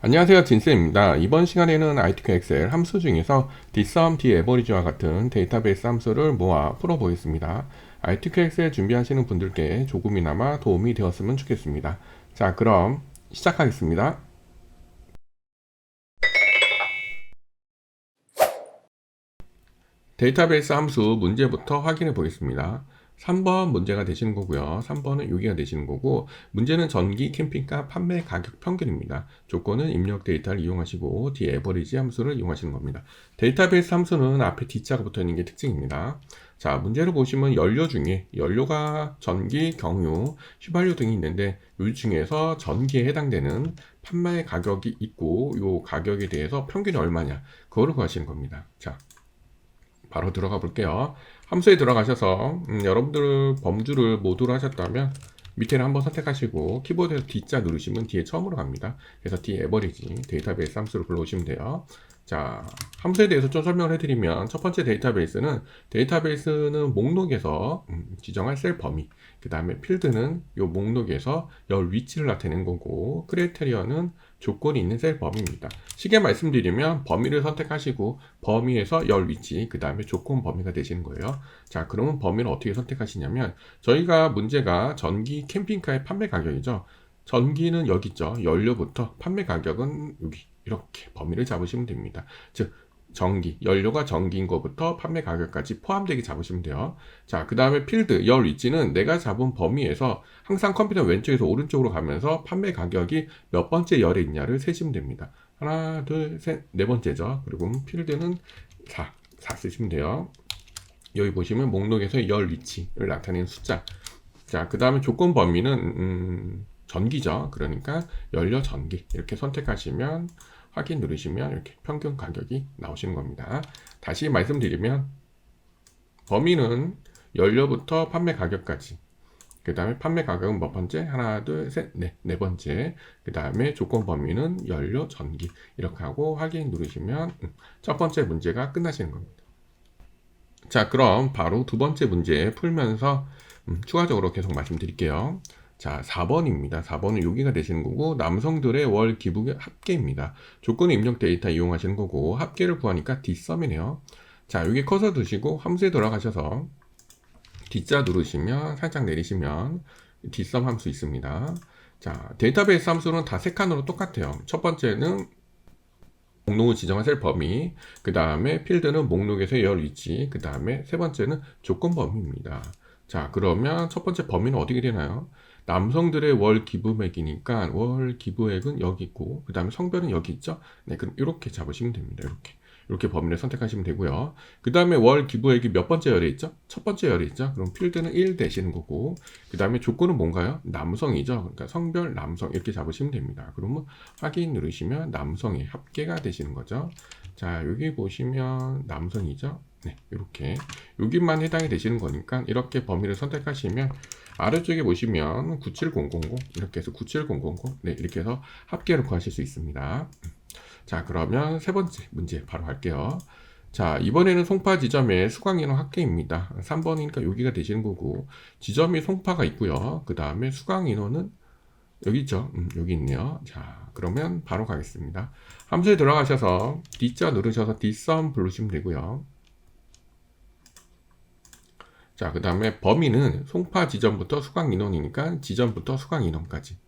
안녕하세요, 진쌤입니다. 이번 시간에는 ITQ 엑셀 함수 중에서 dsum, daverage와 같은 데이터베이스 함수를 모아 풀어보겠습니다. ITQ 엑셀 준비하시는 분들께 조금이나마 도움이 되었으면 좋겠습니다. 자, 그럼 시작하겠습니다. 데이터베이스 함수 문제부터 확인해 보겠습니다. 3번 문제가 되시는 거고요. 3번은 여기가 되시는 거고, 문제는 전기 캠핑카 판매 가격 평균입니다. 조건은 입력 데이터를 이용하시고 dAverage 함수를 이용하시는 겁니다. 데이터베이스 함수는 앞에 D자가 붙어 있는 게 특징입니다. 자, 문제를 보시면 연료 중에 연료가 전기, 경유, 휘발유 등이 있는데 이 중에서 전기에 해당되는 판매 가격이 있고 이 가격에 대해서 평균이 얼마냐 그거를 구하시는 겁니다. 자, 바로 들어가 볼게요. 함수에 들어가셔서 여러분들 범주를 모두로 하셨다면 밑에를 한번 선택하시고 키보드에서 D자 누르시면 뒤에 처음으로 갑니다. 그래서 dAverage 데이터베이스 함수를 불러오시면 돼요. 자, 함수에 대해서 좀 설명을 해드리면 첫 번째 데이터베이스는 목록에서 지정할 셀 범위, 그 다음에 필드는 이 목록에서 열 위치를 나타내는 거고, 크라이테리어는 조건이 있는 셀 범위입니다. 쉽게 말씀드리면 범위를 선택하시고 범위에서 열 위치, 그 다음에 조건 범위가 되시는 거예요. 자, 그러면 범위를 어떻게 선택하시냐면 저희가 문제가 전기 캠핑카의 판매 가격이죠. 전기는 여기 있죠. 연료부터 판매 가격은 여기 이렇게 범위를 잡으시면 됩니다. 즉 전기, 연료가 전기인 것부터 판매 가격까지 포함되게 잡으시면 돼요. 자, 그 다음에 필드, 열 위치는 내가 잡은 범위에서 항상 컴퓨터 왼쪽에서 오른쪽으로 가면서 판매 가격이 몇 번째 열에 있냐를 세시면 됩니다. 하나, 둘, 셋, 네 번째죠. 그리고 필드는 4 쓰시면 돼요. 여기 보시면 목록에서 열 위치를 나타내는 숫자. 자, 그 다음에 조건 범위는 전기죠. 그러니까 연료 전기 이렇게 선택하시면 확인 누르시면 이렇게 평균 가격이 나오시는 겁니다. 다시 말씀드리면 범위는 연료부터 판매 가격까지, 그 다음에 판매 가격은 몇 번째? 하나, 둘, 셋, 네 번째. 그 다음에 조건 범위는 연료, 전기 이렇게 하고 확인 누르시면 첫 번째 문제가 끝나시는 겁니다. 자, 그럼 바로 두 번째 문제 풀면서 추가적으로 계속 말씀드릴게요. 자, 4번입니다. 4번은 여기가 되시는 거고 남성들의 월 기부 합계입니다. 조건은 입력 데이터 이용하시는 거고 합계를 구하니까 dsum이네요. 자, 여기 커서 두시고 함수에 들어가셔서 D자 누르시면 살짝 내리시면 dsum 함수 있습니다. 자, 데이터베이스 함수는 다 세 칸으로 똑같아요. 첫 번째는 목록을 지정한 셀 범위, 그 다음에 필드는 목록에서 열 위치, 그 다음에 세 번째는 조건 범위입니다. 자, 그러면 첫 번째 범위는 어떻게 되나요? 남성들의 월 기부액이니까 월 기부액은 여기 있고, 그 다음에 성별은 여기 있죠? 네, 그럼 이렇게 잡으시면 됩니다. 이렇게 범위를 선택하시면 되고요. 그 다음에 월 기부액이 몇 번째 열에 있죠? 첫 번째 열에 있죠? 그럼 필드는 1 되시는 거고, 그 다음에 조건은 뭔가요? 남성이죠? 그러니까 성별 남성 이렇게 잡으시면 됩니다. 그러면 확인 누르시면 남성의 합계가 되시는 거죠. 자, 여기 보시면 남성이죠? 네, 이렇게 여기만 해당이 되시는 거니까 이렇게 범위를 선택하시면 아래쪽에 보시면 97000 이렇게 해서 97000 네, 이렇게 해서 합계를 구하실 수 있습니다. 자, 그러면 세 번째 문제 바로 갈게요. 자, 이번에는 송파 지점의 수강 인원 합계입니다. 3번이니까 여기가 되시는 거고 지점이 송파가 있고요. 그 다음에 수강 인원은 여기 있죠. 여기 있네요. 자, 그러면 바로 가겠습니다. 함수에 들어가셔서 D자 누르셔서 dsum 부르시면 되고요. 자, 그 다음에 범위는 송파 지점부터 수강 인원이니까 지점부터 수강 인원까지.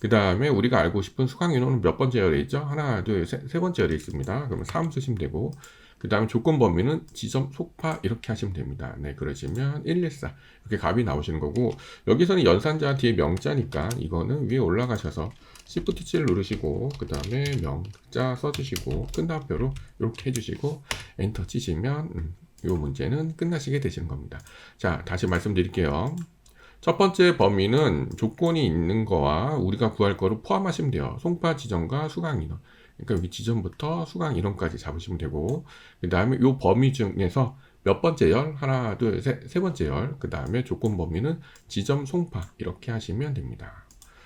그 다음에 우리가 알고 싶은 수강 인원은 몇 번째 열에 있죠? 하나, 둘, 세 번째 열에 있습니다. 그러면 3 쓰시면 되고, 그 다음에 조건 범위는 지점, 속파 이렇게 하시면 됩니다. 네, 그러시면 114 이렇게 값이 나오시는 거고, 여기서는 연산자 뒤에 명자니까 이거는 위에 올라가셔서 Shift T를 누르시고, 그 다음에 명자 써주시고, 끝나표로 이렇게 해주시고, 엔터 치시면 이 문제는 끝나시게 되시는 겁니다. 자, 다시 말씀드릴게요. 첫 번째 범위는 조건이 있는 거와 우리가 구할 거를 포함하시면 돼요. 송파 지점과 수강 인원. 그러니까 여기 지점부터 수강 인원까지 잡으시면 되고, 그 다음에 이 범위 중에서 몇 번째 열? 하나, 둘, 세 번째 열. 그 다음에 조건 범위는 지점, 송파. 이렇게 하시면 됩니다.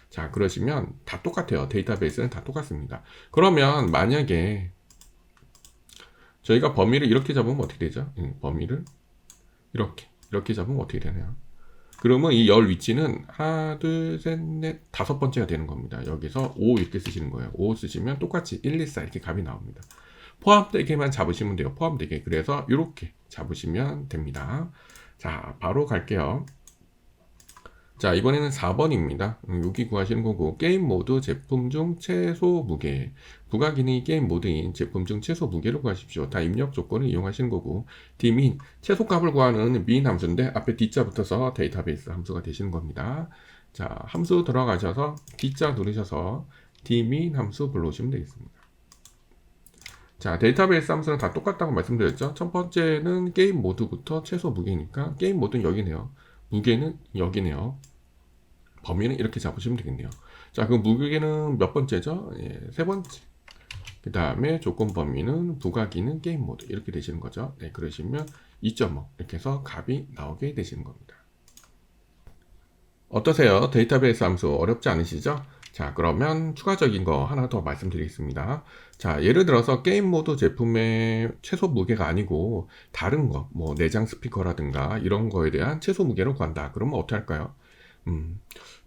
자, 그러시면 다 똑같아요. 데이터베이스는 다 똑같습니다. 그러면 만약에 저희가 범위를 이렇게 잡으면 어떻게 되죠? 범위를 이렇게 잡으면 어떻게 되나요? 그러면 이 열 위치는 하나, 둘, 셋, 넷, 다섯 번째가 되는 겁니다. 여기서 5 이렇게 쓰시는 거예요. 5 쓰시면 똑같이 1, 2, 4 이렇게 값이 나옵니다. 포함되게만 잡으시면 돼요. 포함되게. 그래서 이렇게 잡으시면 됩니다. 자, 바로 갈게요. 자, 이번에는 4번입니다. 여기 구하시는 거고, 게임 모드 제품 중 최소 무게. 부가 기능이 게임 모드인 제품 중 최소 무게를 구하십시오. 다 입력 조건을 이용하시는 거고, dmin, 최소값을 구하는 min 함수인데, 앞에 d자 붙어서 데이터베이스 함수가 되시는 겁니다. 자, 함수 들어가셔서, d자 누르셔서, dmin 함수 불러오시면 되겠습니다. 자, 데이터베이스 함수는 다 똑같다고 말씀드렸죠. 첫 번째는 게임 모드부터 최소 무게니까, 게임 모드는 여기네요. 무게는 여기네요. 범위는 이렇게 잡으시면 되겠네요. 자, 그 무게는 몇 번째죠? 예, 세 번째. 그 다음에 조건 범위는 부가기능 게임 모드 이렇게 되시는 거죠. 네, 그러시면 2.5 이렇게 해서 값이 나오게 되시는 겁니다. 어떠세요? 데이터베이스 함수 어렵지 않으시죠? 자, 그러면 추가적인 거 하나 더 말씀드리겠습니다. 자, 예를 들어서 게임 모드 제품의 최소 무게가 아니고 다른 거, 뭐 내장 스피커라든가 이런 거에 대한 최소 무게를 구한다. 그러면 어떻게 할까요?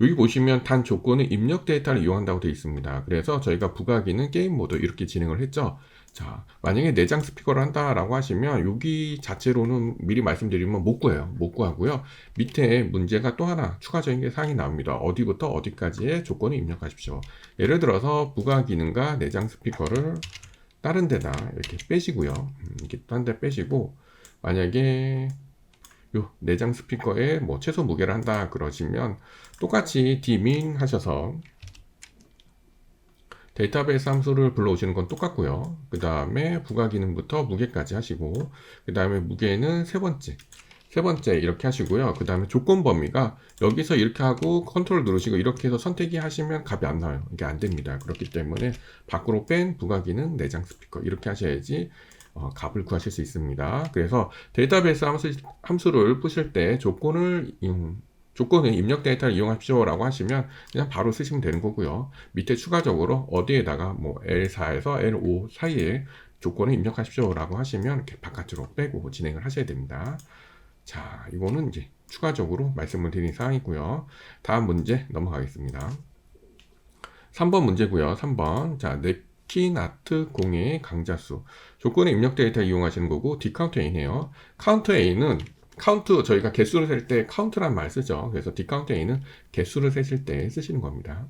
여기 보시면 단 조건은 입력 데이터를 이용한다고 되어 있습니다. 그래서 저희가 부가기능 게임 모드 이렇게 진행을 했죠. 자, 만약에 내장 스피커를 한다라고 하시면 여기 자체로는 미리 말씀드리면 못 구해요. 못 구하고요. 밑에 문제가 또 하나 추가적인 게 사항이 나옵니다. 어디부터 어디까지의 조건을 입력하십시오. 예를 들어서 부가기능과 내장 스피커를 다른 데다 이렇게 빼시고요. 이렇게 딴 데 빼시고 만약에 요 내장 스피커에 뭐 최소 무게를 한다 그러시면 똑같이 dmin 하셔서 데이터베이스 함수를 불러오시는 건 똑같고요. 그 다음에 부가 기능부터 무게까지 하시고 그 다음에 무게는 세 번째 이렇게 하시고요. 그 다음에 조건 범위가 여기서 이렇게 하고 컨트롤 누르시고 이렇게 해서 선택이 하시면 값이 안 나와요. 이게 안 됩니다. 그렇기 때문에 밖으로 뺀 부가 기능 내장 스피커 이렇게 하셔야지 값을 구하실 수 있습니다. 그래서 데이터베이스 함수를 푸실 때 조건을 입력 데이터를 이용하십시오 라고 하시면 그냥 바로 쓰시면 되는 거고요. 밑에 추가적으로 어디에다가 뭐 L4에서 L5 사이에 조건을 입력하십시오 라고 하시면 이렇게 바깥으로 빼고 진행을 하셔야 됩니다. 자, 이거는 이제 추가적으로 말씀을 드린 사항이고요. 다음 문제 넘어가겠습니다. 3번 문제고요. 3번. 자, 냅킨아트 공의 강자수. 조건의 입력 데이터 이용하시는 거고, 디카운트 A네요. 카운트 A는 카운트 저희가 개수를 셀 때 카운트란 말 쓰죠. 그래서 디카운트 A는 개수를 세실 때 쓰시는 겁니다.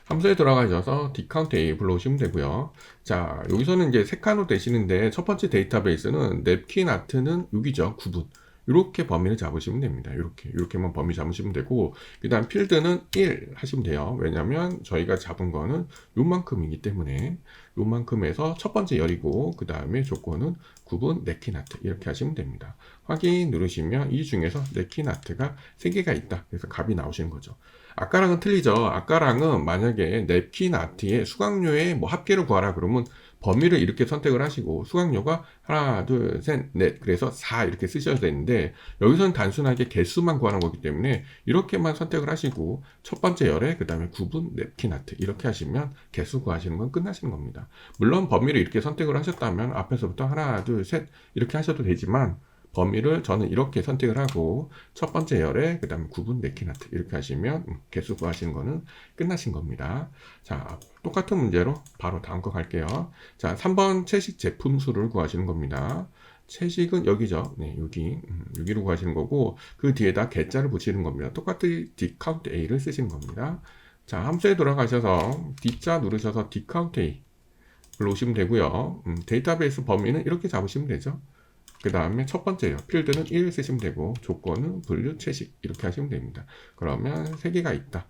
함수에 들어가셔서 디카운트 A 불러오시면 되고요. 자, 여기서는 이제 세 칸으로 되시는데 첫 번째 데이터베이스는 냅킨아트는 6이죠. 9분. 이렇게 범위를 잡으시면 됩니다. 이렇게만 범위 잡으시면 되고, 그 다음 필드는 1 하시면 돼요. 왜냐면 저희가 잡은 거는 요만큼이기 때문에 요만큼에서 첫 번째 열이고, 그 다음에 조건은 9분 냅킨아트 이렇게 하시면 됩니다. 확인 누르시면 이 중에서 냅킨아트가 3개가 있다. 그래서 값이 나오시는 거죠. 아까랑은 틀리죠. 아까랑은 만약에 냅킨아트의 수강료의 뭐 합계를 구하라 그러면 범위를 이렇게 선택을 하시고 수강료가 하나, 둘, 셋, 넷 그래서 4 이렇게 쓰셔야 되는데 여기서는 단순하게 개수만 구하는 거기 때문에 이렇게만 선택을 하시고 첫 번째 열에 그 다음에 9분 냅킨아트 이렇게 하시면 개수 구하시는 건 끝나시는 겁니다. 물론 범위를 이렇게 선택을 하셨다면 앞에서부터 하나, 둘, 셋 이렇게 하셔도 되지만 범위를 저는 이렇게 선택을 하고 첫 번째 열에 그 다음에 9분 냅킨아트 이렇게 하시면 개수 구하시는 거는 끝나신 겁니다. 자, 똑같은 문제로 바로 다음 거 갈게요. 자, 3번 채식 제품 수를 구하시는 겁니다. 채식은 여기죠. 네, 여기로 구하시는 거고 그 뒤에다 개자를 붙이는 겁니다. 똑같이 디카운트 A를 쓰시는 겁니다. 자, 함수에 들어가셔서 D자 누르셔서 디카운트 A 불러오시면 되고요. 데이터베이스 범위는 이렇게 잡으시면 되죠. 그 다음에 첫 번째요. 필드는 1 쓰시면 되고 조건은 분류 채식 이렇게 하시면 됩니다. 그러면 3개가 있다.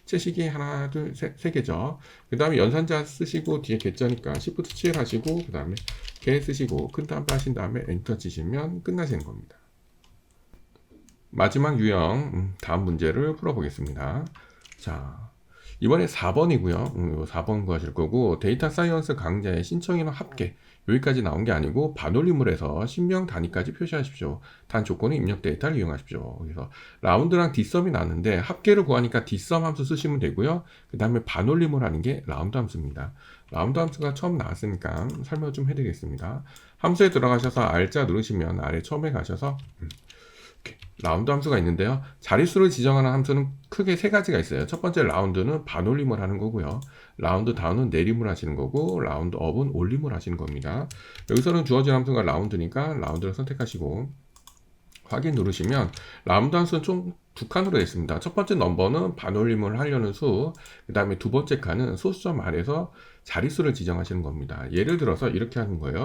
채식이 하나, 둘, 셋, 3개죠. 그 다음에 연산자 쓰시고 뒤에 개자니까 Shift 7 하시고 그 다음에 개 쓰시고 큰 땀 하신 다음에 엔터 치시면 끝나시는 겁니다. 마지막 유형 다음 문제를 풀어보겠습니다. 자, 이번에 4번이고요. 4번 구하실 거고 데이터 사이언스 강좌의 신청인원 합계 여기까지 나온 게 아니고 반올림을 신명 단위까지 표시하십시오. 단 조건은 입력 데이터를 이용하십시오. 그래서 라운드랑 뒷섬이 나왔는데 합계를 구하니까 뒷섬 함수 쓰시면 되고요. 그 다음에 반올림을 하는 게 라운드 함수입니다. 라운드 함수가 처음 나왔으니까 설명 좀 해드리겠습니다. 함수에 들어가셔서 R자 누르시면 아래 처음에 가셔서 이렇게 라운드 함수가 있는데요. 자릿수를 지정하는 함수는 크게 세 가지가 있어요. 첫 번째 라운드는 반올림을 하는 거고요. 라운드 다운은 내림을 하시는 거고, 라운드 업은 올림을 하시는 겁니다. 여기서는 주어진 함수가 라운드니까 라운드를 선택하시고 확인 누르시면 라운드 함수는 총 두 칸으로 되어 있습니다. 첫 번째 넘버는 반올림을 하려는 수, 그 다음에 두 번째 칸은 소수점 아래에서 자릿수를 지정하시는 겁니다. 예를 들어서 이렇게 하는 거예요.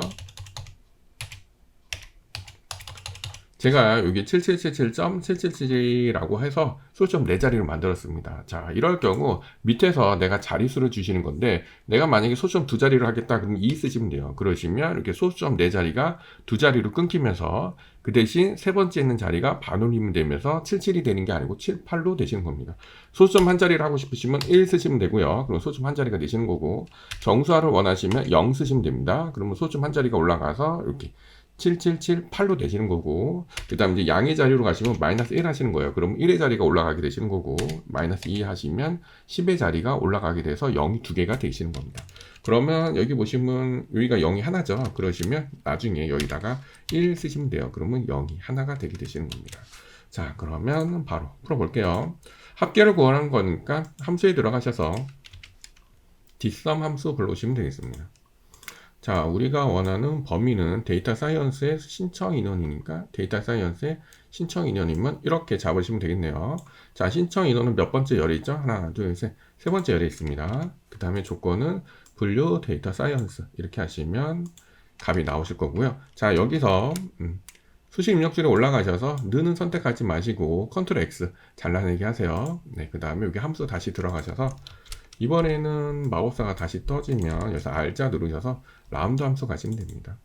제가 여기 7777.777이라고 해서 소수점 4자리를 만들었습니다. 자, 이럴 경우 밑에서 내가 자릿수를 주시는 건데, 내가 만약에 소수점 2자리를 하겠다 그러면 2 쓰시면 돼요. 그러시면 이렇게 소수점 4자리가 2자리로 끊기면서 그 대신 세 번째 있는 자리가 반올림이 되면서 77이 되는 게 아니고 78로 되시는 겁니다. 소수점 한 자리를 하고 싶으시면 1 쓰시면 되고요. 그럼 소수점 한 자리가 되시는 거고, 정수화를 원하시면 0 쓰시면 됩니다. 그러면 소수점 한 자리가 올라가서 이렇게 7778로 되시는 거고, 그 다음 이제 양의 자리로 가시면 마이너스 1 하시는 거예요. 그럼 1의 자리가 올라가게 되시는 거고, 마이너스 2 하시면 10의 자리가 올라가게 돼서 0이 2개가 되시는 겁니다. 그러면 여기 보시면 여기가 0이 하나죠. 그러시면 나중에 여기다가 1 쓰시면 돼요. 그러면 0이 하나가 되게 되시는 겁니다. 자, 그러면 바로 풀어볼게요. 합계를 구하는 거니까 함수에 들어가셔서 뒷섬 함수 불러오시면 되겠습니다. 자, 우리가 원하는 범위는 데이터 사이언스의 신청 인원이니까 데이터 사이언스의 신청 인원이면 이렇게 잡으시면 되겠네요. 자, 신청 인원은 몇 번째 열에 있죠? 하나, 둘, 셋. 세 번째 열에 있습니다. 그 다음에 조건은 분류 데이터 사이언스 이렇게 하시면 값이 나오실 거고요. 자, 여기서 수식 입력줄에 올라가셔서 는은 선택하지 마시고 컨트롤 X 잘라내기 하세요. 네, 그 다음에 여기 함수 다시 들어가셔서 이번에는 마법사가 다시 떠지면 여기서 R자 누르셔서 라운드 함수 가시면 됩니다.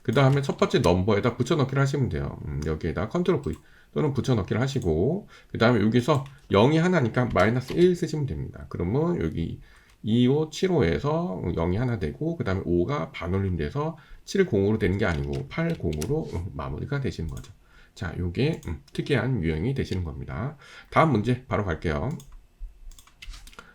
그 다음에 첫 번째 넘버에다 붙여넣기를 하시면 돼요. 여기에다 컨트롤 V 또는 붙여넣기를 하시고, 그 다음에 여기서 0이 하나니까 마이너스 1 쓰시면 됩니다. 그러면 여기 2575에서 0이 하나 되고, 그 다음에 5가 반올림 돼서 70으로 되는 게 아니고 80으로 마무리가 되시는 거죠. 자, 요게 특이한 유형이 되시는 겁니다. 다음 문제 바로 갈게요.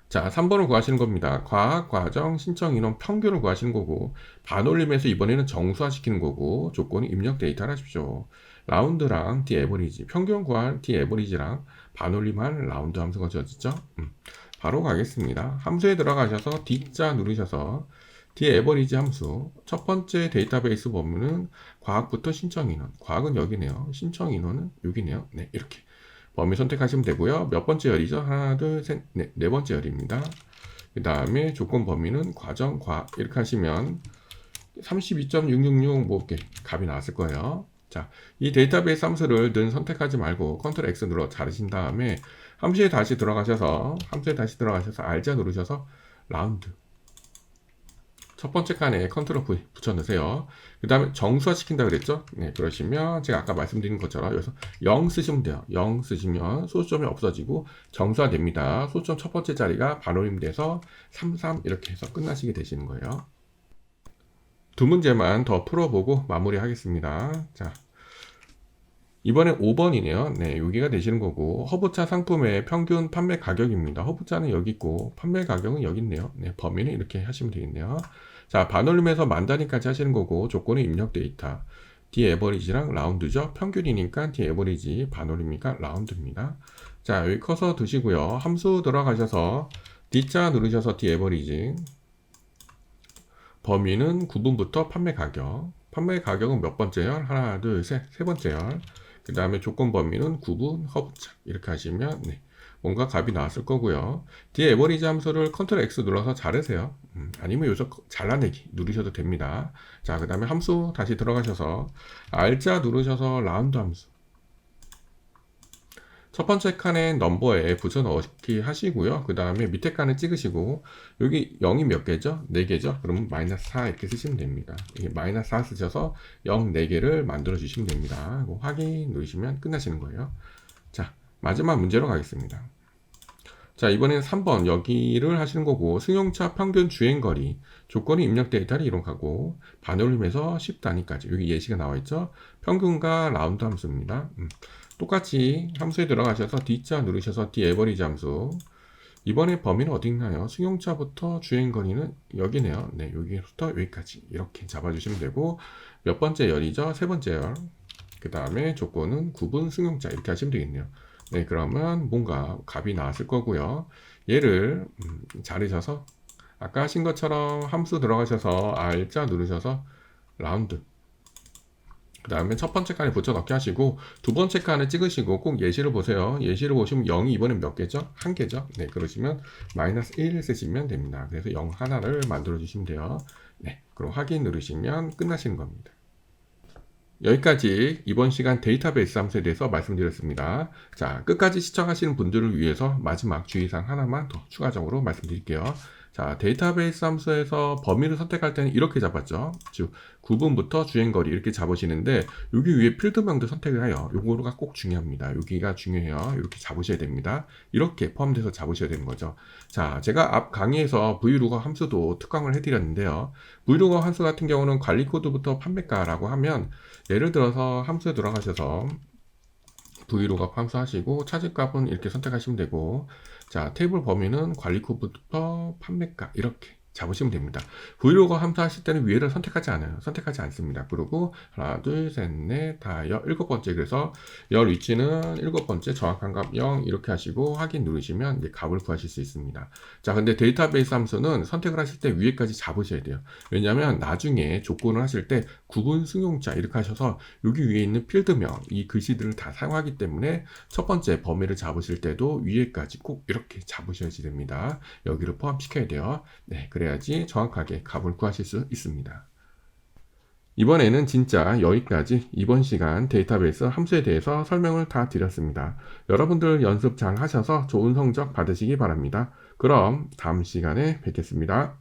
자, 3번을 구하시는 겁니다. 과학, 과정, 신청 인원 평균을 구하시는 거고, 반올림에서 이번에는 정수화시키는 거고, 조건이 입력 데이터를 하십시오. 라운드랑 디에버리지, 평균 구할 디에버리지랑 반올림한 라운드 함수가 주어지죠. 바로 가겠습니다. 함수에 들어가셔서 D자 누르셔서 디에버리지 함수, 첫 번째 데이터베이스 범위는 과학부터 신청 인원, 과학은 여기네요. 신청 인원은 여기네요. 네, 이렇게. 범위 선택하시면 되고요. 몇 번째 열이죠? 하나, 둘, 셋, 넷, 네 번째 열입니다. 그 다음에 조건 범위는 과정, 과학 이렇게 하시면 32.666 뭐 이렇게 값이 나왔을 거예요. 자, 이 데이터베이스 함수를 는 선택하지 말고 컨트롤 X 눌러 자르신 다음에 함수에 다시 들어가셔서 R자 누르셔서 라운드 첫 번째 칸에 컨트롤 V 붙여 넣으세요. 그 다음에 정수화 시킨다 그랬죠? 네, 그러시면 제가 아까 말씀드린 것처럼 여기서 0 쓰시면 돼요. 0 쓰시면 소수점이 없어지고 정수화 됩니다. 소수점 첫 번째 자리가 반올림 돼서 33 이렇게 해서 끝나시게 되시는 거예요. 두 문제만 더 풀어보고 마무리하겠습니다. 자, 이번엔 5번이네요. 네, 여기가 되시는 거고, 허브차 상품의 평균 판매 가격입니다. 허브차는 여기 있고 판매 가격은 여기 있네요. 네, 범위는 이렇게 하시면 되겠네요. 자, 반올림에서 만 단위까지 하시는 거고, 조건은 입력 데이터 디에버리지랑 라운드죠. 평균이니까 디에버리지, 반올림이니까 라운드입니다. 자, 여기 커서 두시고요. 함수 들어가셔서 D자 누르셔서 디에버리지, 범위는 구분부터 판매 가격, 판매 가격은 몇 번째 열? 하나, 둘, 셋, 세 번째 열. 그 다음에 조건 범위는 구분, 허브차 이렇게 하시면 네, 뭔가 값이 나왔을 거고요. 뒤에 에버리지 함수를 컨트롤 X 눌러서 자르세요. 아니면 여기서 잘라내기 누르셔도 됩니다. 자, 그 다음에 함수 다시 들어가셔서 R자 누르셔서 라운드 함수 첫 번째 칸에 넘버에 붙여 넣기 하시고요. 그 다음에 밑에 칸을 찍으시고 여기 0이 몇 개죠? 4개죠? 그러면 마이너스 4 이렇게 쓰시면 됩니다. 이게 마이너스 4 쓰셔서 0 4개를 만들어 주시면 됩니다. 확인 누르시면 끝나시는 거예요. 자, 마지막 문제로 가겠습니다. 자, 이번에는 3번 여기를 하시는 거고, 승용차 평균 주행거리 조건이 입력 데이터를 이용하고 반올림에서 10단위까지 여기 예시가 나와 있죠. 평균과 라운드 함수입니다. 똑같이 함수에 들어가셔서 D자 누르셔서 디에버리지 함수, 이번에 범위는 어디 있나요? 승용차부터 주행거리는 여기네요. 네, 여기부터 여기까지 이렇게 잡아주시면 되고, 몇 번째 열이죠? 세 번째 열. 그 다음에 조건은 구분 승용자 이렇게 하시면 되겠네요. 네, 그러면 뭔가 값이 나왔을 거고요. 얘를 자르셔서 아까 하신 것처럼 함수 들어가셔서 R자 누르셔서 라운드, 그 다음에 첫 번째 칸에 붙여넣기 하시고 두 번째 칸을 찍으시고 꼭 예시를 보세요. 예시를 보시면 0이 이번엔 몇 개죠? 한 개죠? 네, 그러시면 마이너스 1 쓰시면 됩니다. 그래서 0 하나를 만들어 주시면 돼요. 네, 그럼 확인 누르시면 끝나시는 겁니다. 여기까지 이번 시간 데이터베이스 함수에 대해서 말씀드렸습니다. 자, 끝까지 시청하시는 분들을 위해서 마지막 주의사항 하나만 더 추가적으로 말씀드릴게요. 자, 데이터베이스 함수에서 범위를 선택할 때는 이렇게 잡았죠. 즉, 구분부터 주행거리 이렇게 잡으시는데 여기 위에 필드명도 선택을 해요. 요거가 꼭 중요합니다. 여기가 중요해요. 이렇게 잡으셔야 됩니다. 이렇게 포함돼서 잡으셔야 되는 거죠. 자, 제가 앞 강의에서 브이로거 함수도 특강을 해드렸는데요. 브이로거 함수 같은 경우는 관리 코드부터 판매가라고 하면 예를 들어서 함수에 들어가셔서 브이로그 함수 하시고 찾을 값은 이렇게 선택하시면 되고, 자, 테이블 범위는 관리 코드부터 판매가 이렇게 잡으시면 됩니다. 브이로그 함수 하실 때는 위에를 선택하지 않아요. 선택하지 않습니다. 그리고 하나, 둘, 셋, 넷, 다, 일곱 번째. 그래서 열 위치는 일곱 번째 정확한 값 0 이렇게 하시고 확인 누르시면 이제 값을 구하실 수 있습니다. 자, 근데 데이터베이스 함수는 선택을 하실 때 위에까지 잡으셔야 돼요. 왜냐하면 나중에 조건을 하실 때 구분 승용자 이렇게 하셔서 여기 위에 있는 필드명 이 글씨들을 다 사용하기 때문에 첫 번째 범위를 잡으실 때도 위에까지 꼭 이렇게 잡으셔야지 됩니다. 여기를 포함시켜야 돼요. 네, 그래야지 정확하게 값을 구하실 수 있습니다. 이번에는 진짜 여기까지 이번 시간 데이터베이스 함수에 대해서 설명을 다 드렸습니다. 여러분들 연습 잘 하셔서 좋은 성적 받으시기 바랍니다. 그럼 다음 시간에 뵙겠습니다.